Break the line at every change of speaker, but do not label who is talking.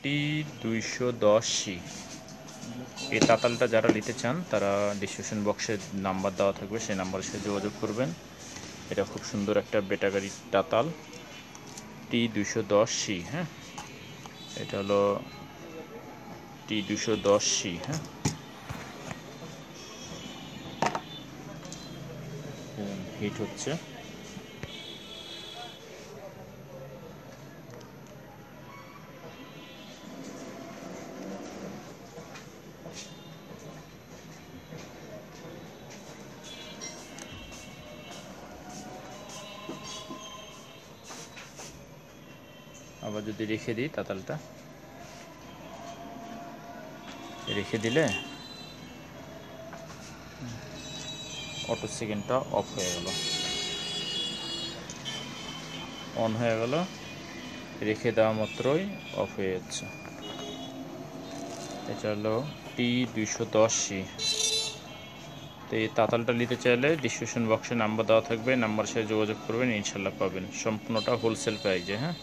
T210C। এই তাতালটা যারা নিতে চান তারা ডিসক্রিপশন বক্সে নাম্বার দেওয়া থাকবে, সেই নাম্বারের সাথে যোগাযোগ করবেন। এটা খুব সুন্দর একটা বেটাগাড়ি তাতাল T210C। হ্যাঁ, এটা হলো T210C। হ্যাঁ, হিট হচ্ছে। আবার যদি রেখে দিই, তাতালটা রেখে দিলে অটো সেকেন্ডটা অফ হয়ে গেল, অন হয়ে গেল, রেখে দেওয়া মাত্রই অফ হয়ে যাচ্ছে। এটা হলো T210C। তো এই তাতালটা নিতে চাইলে ডিসক্রিপশন বক্সে নাম্বার দেওয়া থাকবে, নাম্বার সাথে যোগাযোগ করবেন, ইনশাল্লাহ পাবেন। সম্পূর্ণটা হোলসেল প্রাইজে। হ্যাঁ।